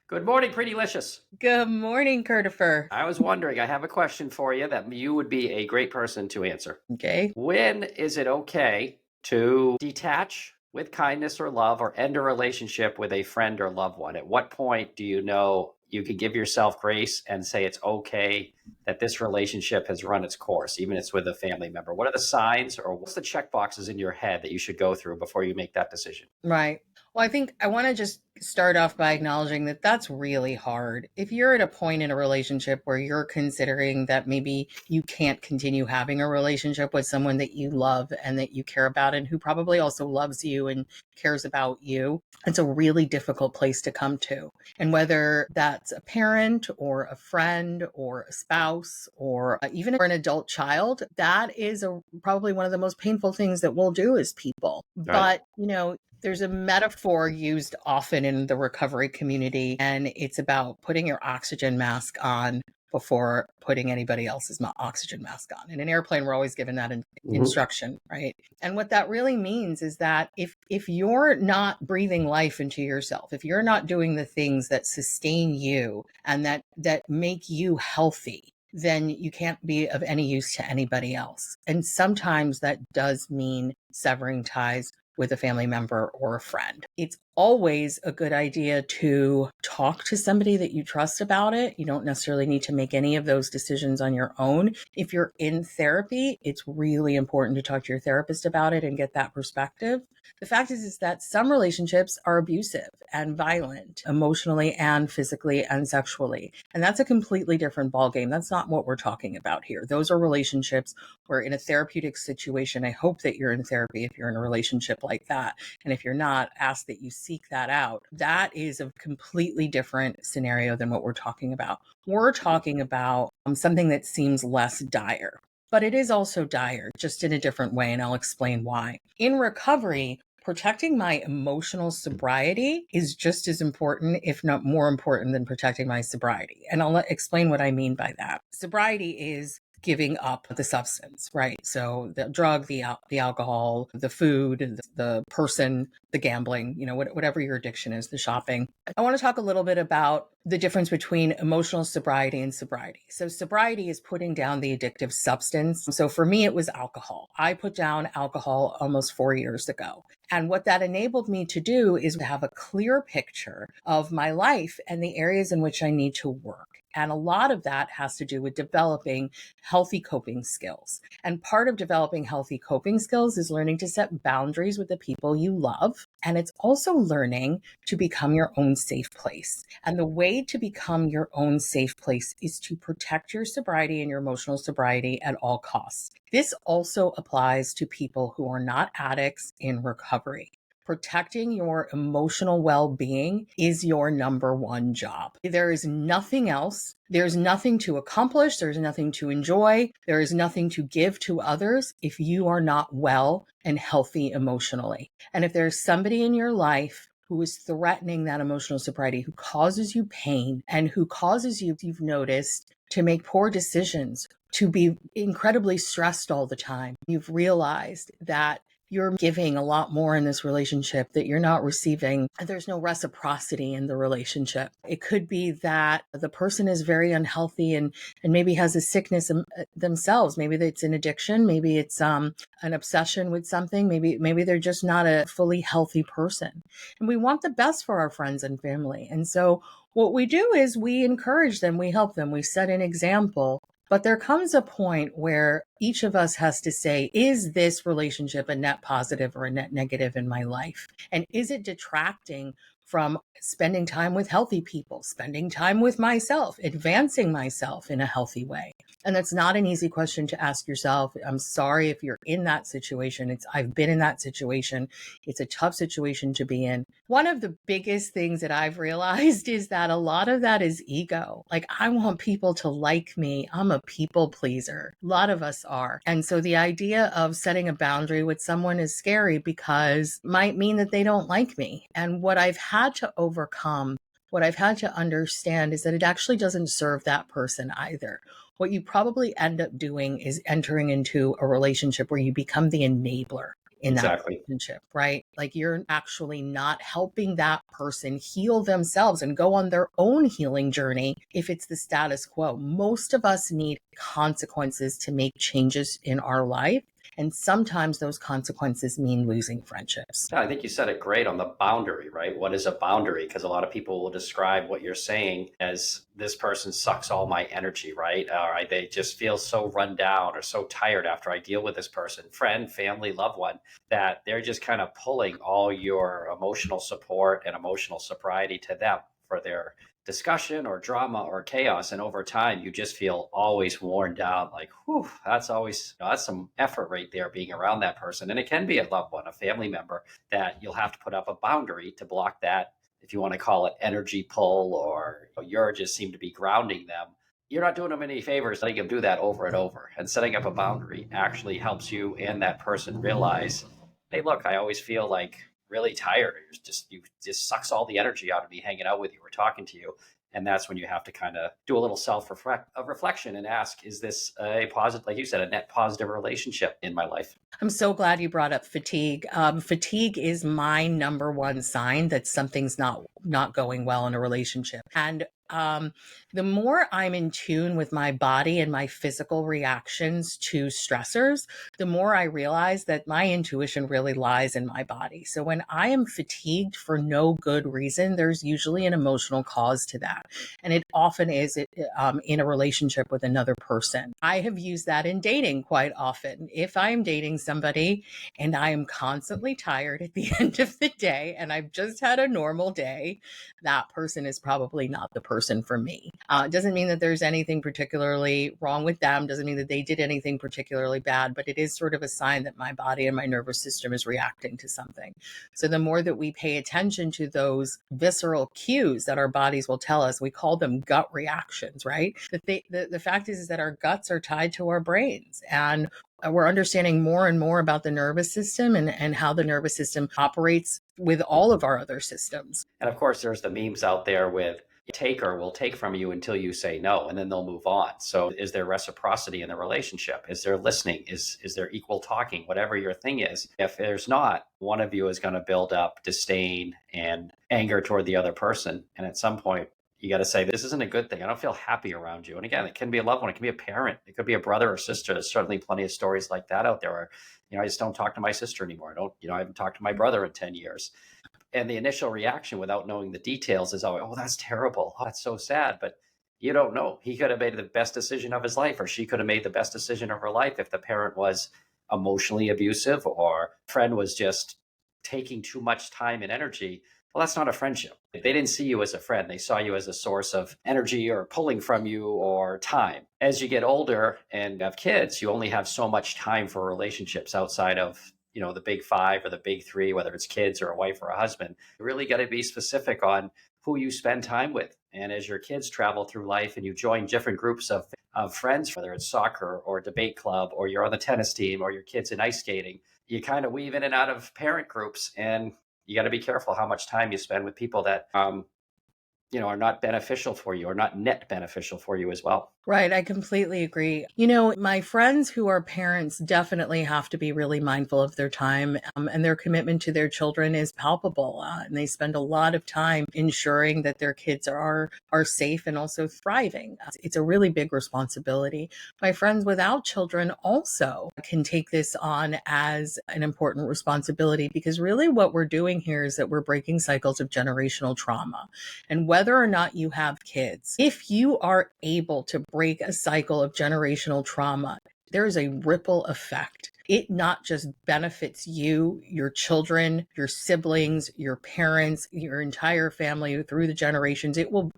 Good morning, Pretty Licious. Good morning, Curtifer. I was wondering, I have a question for you that you would be a great person to answer. Okay. When is it okay to detach with kindness or love or end a relationship with a friend or loved one? At what point do you know you could give yourself grace and say it's okay that this relationship has run its course, even if it's with a family member? What are the signs or what's the check boxes in your head that you should go through before you make that decision? Right. Well, I think I want to just start off by acknowledging that that's really hard. If you're at a point in a relationship where you're considering that maybe you can't continue having a relationship with someone that you love and that you care about and who probably also loves you and cares about you, it's a really difficult place to come to. And whether that's a parent or a friend or a spouse or even an adult child, that is probably one of the most painful things that we'll do as people. Right. But, there's a metaphor used often in the recovery community, and it's about putting your oxygen mask on before putting anybody else's oxygen mask on. In an airplane, we're always given that instruction, right? And what that really means is that if you're not breathing life into yourself, if you're not doing the things that sustain you and that make you healthy, then you can't be of any use to anybody else. And sometimes that does mean severing ties with a family member or a friend. It's always a good idea to talk to somebody that you trust about it. You don't necessarily need to make any of those decisions on your own. If you're in therapy, it's really important to talk to your therapist about it and get that perspective. The fact is that some relationships are abusive and violent, emotionally and physically and sexually. And that's a completely different ballgame. That's not what we're talking about here. Those are relationships where in a therapeutic situation, I hope that you're in therapy if you're in a relationship like that. And if you're not, ask that you seek that out. That is a completely different scenario than what we're talking about. We're talking about something that seems less dire, but it is also dire, just in a different way. And I'll explain why. In recovery, protecting my emotional sobriety is just as important, if not more important, than protecting my sobriety. And I'll explain what I mean by that. Sobriety is giving up the substance, right? So the drug, the alcohol, the food, the person, the gambling, whatever your addiction is, the shopping. I want to talk a little bit about the difference between emotional sobriety and sobriety. So sobriety is putting down the addictive substance. So for me, it was alcohol. I put down alcohol almost 4 years ago. And what that enabled me to do is to have a clear picture of my life and the areas in which I need to work. And a lot of that has to do with developing healthy coping skills. And part of developing healthy coping skills is learning to set boundaries with the people you love. And it's also learning to become your own safe place. And the way to become your own safe place is to protect your sobriety and your emotional sobriety at all costs. This also applies to people who are not addicts in recovery. Protecting your emotional well-being is your number one job. There is nothing else. There's nothing to accomplish. There's nothing to enjoy. There is nothing to give to others if you are not well and healthy emotionally. And if there's somebody in your life who is threatening that emotional sobriety, who causes you pain and who causes you, you've noticed, to make poor decisions, to be incredibly stressed all the time, you've realized that you're giving a lot more in this relationship that you're not receiving. There's no reciprocity in the relationship. It could be that the person is very unhealthy and maybe has a sickness themselves. Maybe it's an addiction. Maybe it's an obsession with something. Maybe they're just not a fully healthy person. And we want the best for our friends and family. And so what we do is we encourage them, we help them, we set an example. But there comes a point where each of us has to say, is this relationship a net positive or a net negative in my life? And is it detracting from spending time with healthy people, spending time with myself, advancing myself in a healthy way? And that's not an easy question to ask yourself. I'm sorry if you're in that situation. I've been in that situation. It's a tough situation to be in. One of the biggest things that I've realized is that a lot of that is ego. Like, I want people to like me. I'm a people pleaser. A lot of us are. And so the idea of setting a boundary with someone is scary because it might mean that they don't like me. And what I've had to overcome, what I've had to understand is that it actually doesn't serve that person either. What you probably end up doing is entering into a relationship where you become the enabler. in that Exactly. relationship, right? Like you're actually not helping that person heal themselves and go on their own healing journey if it's the status quo. Most of us need consequences to make changes in our life. And sometimes those consequences mean losing friendships. Yeah, I think you said it great on the boundary, right? What is a boundary? Because a lot of people will describe what you're saying as this person sucks all my energy, right? Or they just feel so run down or so tired after I deal with this person, friend, family, loved one, that they're just kind of pulling all your emotional support and emotional sobriety to them for their discussion or drama or chaos. And over time, you just feel always worn down. Like, whew, that's always, that's some effort right there being around that person. And it can be a loved one, a family member, that you'll have to put up a boundary to block that, if you want to call it energy pull, or your just seem to be grounding them. You're not doing them any favors letting them do that over and over. And setting up a boundary actually helps you and that person realize, hey, look, I always feel like really tired. You just sucks all the energy out of me hanging out with you or talking to you. And that's when you have to kind of do a little reflection and ask, is this a positive, like you said, a net positive relationship in my life? I'm so glad you brought up fatigue. Fatigue is my number one sign that something's not going well in a relationship. And the more I'm in tune with my body and my physical reactions to stressors, the more I realize that my intuition really lies in my body. So when I am fatigued for no good reason, there's usually an emotional cause to that. And it often is in a relationship with another person. I have used that in dating quite often. If I am dating somebody and I am constantly tired at the end of the day and I've just had a normal day, that person is probably not the person for me. It doesn't mean that there's anything particularly wrong with them, doesn't mean that they did anything particularly bad, but it is sort of a sign that my body and my nervous system is reacting to something. So the more that we pay attention to those visceral cues that our bodies will tell us, we call them gut reactions, right? The fact is that our guts are tied to our brains, and we're understanding more and more about the nervous system and how the nervous system operates with all of our other systems. And of course, there's the memes out there with taker will take from you until you say no, and then they'll move on. So is there reciprocity in the relationship? Is there listening? Is there equal talking? Whatever your thing is. If there's not, one of you is going to build up disdain and anger toward the other person. And at some point, you got to say, this isn't a good thing. I don't feel happy around you. And again, it can be a loved one. It can be a parent. It could be a brother or sister. There's certainly plenty of stories like that out there where, I just don't talk to my sister anymore. I haven't talked to my brother in 10 years. And the initial reaction without knowing the details is always, oh, that's terrible. Oh, that's so sad. But you don't know. He could have made the best decision of his life, or she could have made the best decision of her life if the parent was emotionally abusive or friend was just taking too much time and energy. Well, that's not a friendship. They didn't see you as a friend. They saw you as a source of energy or pulling from you or time. As you get older and have kids, you only have so much time for relationships outside of the big five or the big three, whether it's kids or a wife or a husband. You really got to be specific on who you spend time with. And as your kids travel through life and you join different groups of friends, whether it's soccer or debate club, or you're on the tennis team, or your kids in ice skating, you kind of weave in and out of parent groups. And you got to be careful how much time you spend with people that are not beneficial for you or not net beneficial for you as well. Right. I completely agree. My friends who are parents definitely have to be really mindful of their time, and their commitment to their children is palpable. And they spend a lot of time ensuring that their kids are safe and also thriving. It's a really big responsibility. My friends without children also can take this on as an important responsibility, because really what we're doing here is that we're breaking cycles of generational trauma. And whether or not you have kids, if you are able to break a cycle of generational trauma, there is a ripple effect. It not just benefits you, your children, your siblings, your parents, your entire family through the generations. It will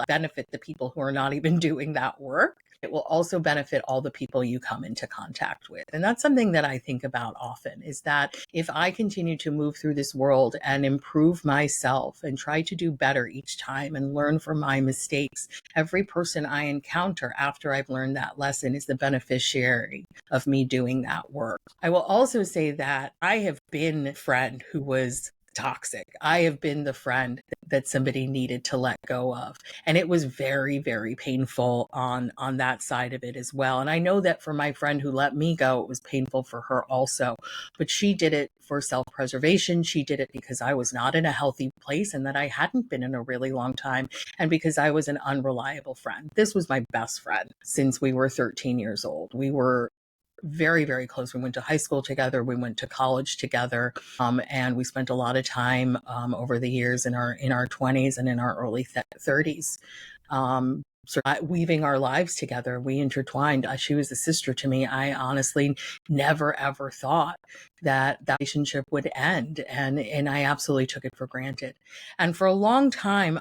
benefit the people who are not even doing that work. It will also benefit all the people you come into contact with. And that's something that I think about often, is that if I continue to move through this world and improve myself and try to do better each time and learn from my mistakes, every person I encounter after I've learned that lesson is the beneficiary of me doing that work. I will also say that I have been a friend who was toxic. I have been the friend that somebody needed to let go of. And it was very, very painful on that side of it as well. And I know that for my friend who let me go, it was painful for her also. But she did it for self-preservation. She did it because I was not in a healthy place and that I hadn't been in a really long time, and because I was an unreliable friend. This was my best friend since we were 13 years old. We were very, very close. We went to high school together. We went to college together, and we spent a lot of time over the years in our 20s and in our early 30s. Sort of weaving our lives together. We intertwined. She was a sister to me. I honestly never ever thought that relationship would end, and I absolutely took it for granted. And for a long time,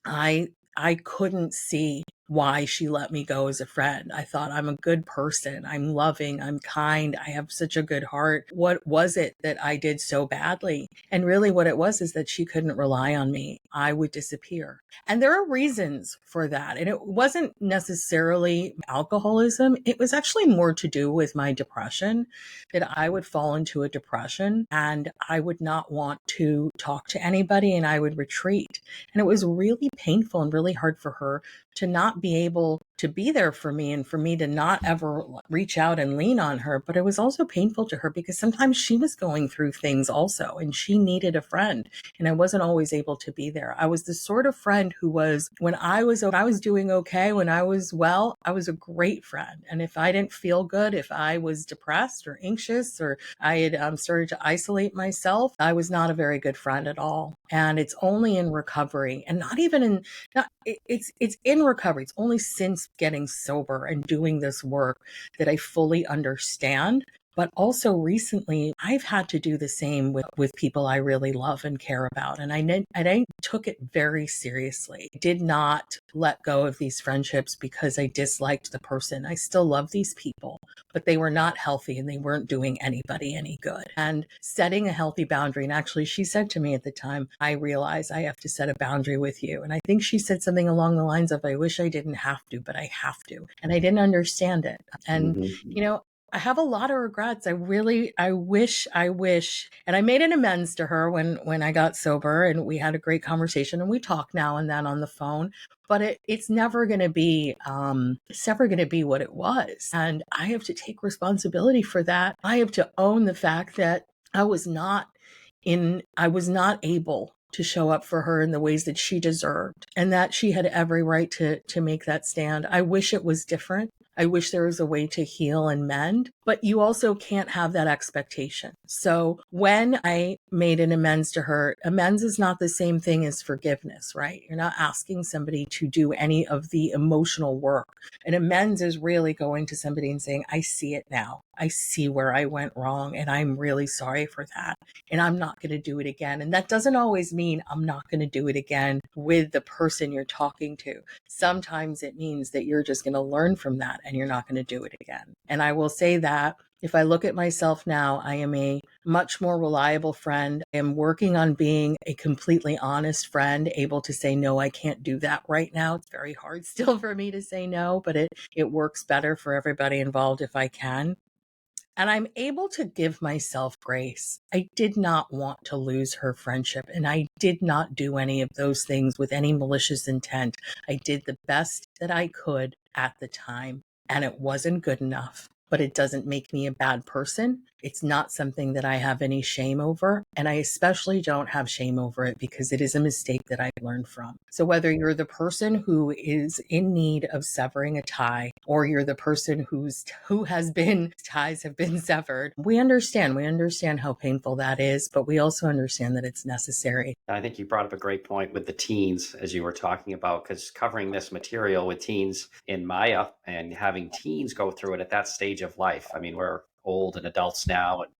I couldn't see why she let me go as a friend. I thought, I'm a good person. I'm loving. I'm kind. I have such a good heart. What was it that I did so badly? And really what it was is that she couldn't rely on me. I would disappear. And there are reasons for that. And it wasn't necessarily alcoholism. It was actually more to do with my depression, that I would fall into a depression and I would not want to talk to anybody and I would retreat. And it was really painful and really hard for her to not be able to be there for me and for me to not ever reach out and lean on her. But it was also painful to her because sometimes she was going through things also and she needed a friend. And I wasn't always able to be there. I was the sort of friend who was, when I was doing okay, when I was well, I was a great friend. And if I didn't feel good, if I was depressed or anxious or I had started to isolate myself, I was not a very good friend at all. And it's only in recovery, and not even in, not, it's in recovery. It's only since getting sober and doing this work that I fully understand. But also recently, I've had to do the same with people I really love and care about. And I took it very seriously. I did not let go of these friendships because I disliked the person. I still love these people, but they were not healthy and they weren't doing anybody any good. And setting a healthy boundary. And actually, she said to me at the time, I realize I have to set a boundary with you. And I think she said something along the lines of, I wish I didn't have to, but I have to. And I didn't understand it. And, I have a lot of regrets. I wish, and I made an amends to her when I got sober and we had a great conversation and we talk now and then on the phone, but it's never going to be, what it was. And I have to take responsibility for that. I have to own the fact that I was not able to show up for her in the ways that she deserved and that she had every right to make that stand. I wish it was different. I wish there was a way to heal and mend, but you also can't have that expectation. So when I made an amends to her, amends is not the same thing as forgiveness, right? You're not asking somebody to do any of the emotional work. An amends is really going to somebody and saying, I see it now. I see where I went wrong and I'm really sorry for that. And I'm not going to do it again. And that doesn't always mean I'm not going to do it again with the person you're talking to. Sometimes it means that you're just going to learn from that and you're not going to do it again. And I will say that if I look at myself now, I am a much more reliable friend. I am working on being a completely honest friend, able to say, no, I can't do that right now. It's very hard still for me to say no, but it works better for everybody involved if I can. And I'm able to give myself grace. I did not want to lose her friendship, and I did not do any of those things with any malicious intent. I did the best that I could at the time, and it wasn't good enough. But it doesn't make me a bad person. It's not something that I have any shame over. And I especially don't have shame over it because it is a mistake that I've learned from. So whether you're the person who is in need of severing a tie, or you're the person who has been, ties have been severed, we understand how painful that is, but we also understand that it's necessary. I think you brought up a great point with the teens, as you were talking about, because covering this material with teens in Maya and having teens go through it at that stage of life. I mean, we're old and adults now and,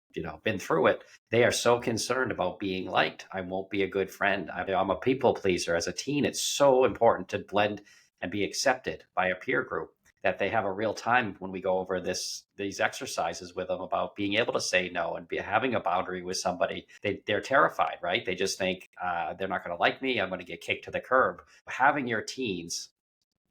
been through it. They are so concerned about being liked. I won't be a good friend. I'm a people pleaser. As a teen, it's so important to blend and be accepted by a peer group that they have a real time when we go over these exercises with them about being able to say no and having a boundary with somebody. They're terrified, right? They just think they're not going to like me. I'm going to get kicked to the curb. Having your teens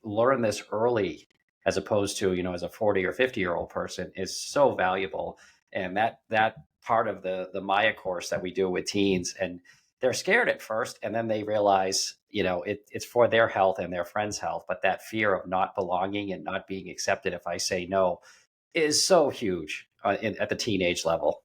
learn this early, as opposed to as a 40 or 50-year-old person, is so valuable. And that part of the Maya course that we do with teens, and they're scared at first, and then they realize, it's for their health and their friend's health. But that fear of not belonging and not being accepted if I say no is so huge at the teenage level.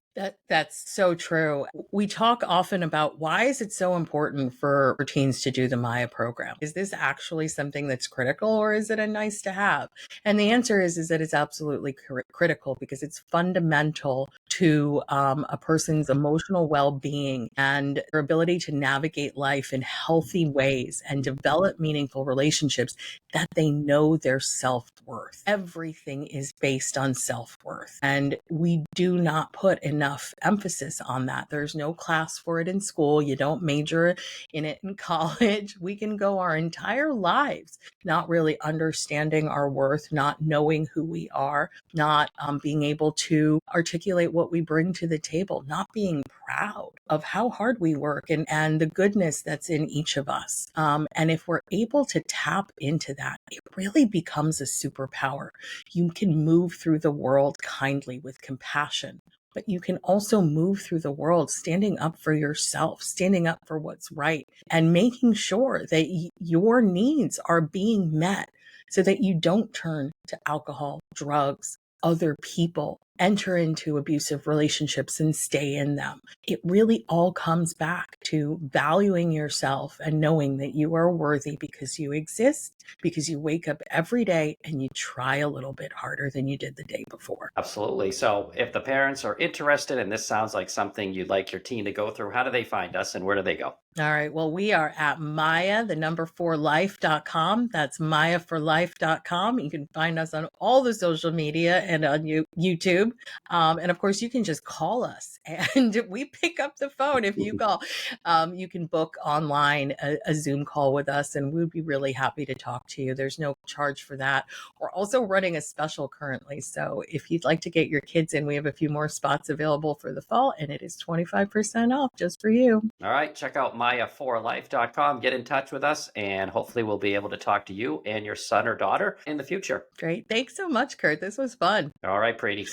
That's so true. We talk often about why is it so important for teens to do the Maya program? Is this actually something that's critical, or is it a nice to have? And the answer is that it's absolutely critical, because it's fundamental to a person's emotional well-being and their ability to navigate life in healthy ways and develop meaningful relationships, that they know their self-worth. Everything is based on self-worth, and we do not put enough emphasis on that. There's no class for it in school. You don't major in it in college. We can go our entire lives not really understanding our worth, not knowing who we are, not being able to articulate what we bring to the table, not being proud of how hard we work and the goodness that's in each of us. And if we're able to tap into that, it really becomes a superpower. You can move through the world kindly with compassion, but you can also move through the world standing up for yourself, standing up for what's right, and making sure that your needs are being met, so that you don't turn to alcohol, drugs, other people, enter into abusive relationships and stay in them. It really all comes back to valuing yourself and knowing that you are worthy because you exist, because you wake up every day and you try a little bit harder than you did the day before. Absolutely. So if the parents are interested and this sounds like something you'd like your teen to go through, how do they find us and where do they go? All right. Well, we are at Maya, the number 4life.com. That's mayaforlife.com. You can find us on all the social media and on YouTube. And of course, you can just call us and we pick up the phone if you call. You can book online a Zoom call with us, and we'd be really happy to talk to you. There's no charge for that. We're also running a special currently. So if you'd like to get your kids in, we have a few more spots available for the fall, and it is 25% off just for you. All right, check out maya4life.com. Get in touch with us, and hopefully we'll be able to talk to you and your son or daughter in the future. Great. Thanks so much, Kurt. This was fun. All right, Preeti.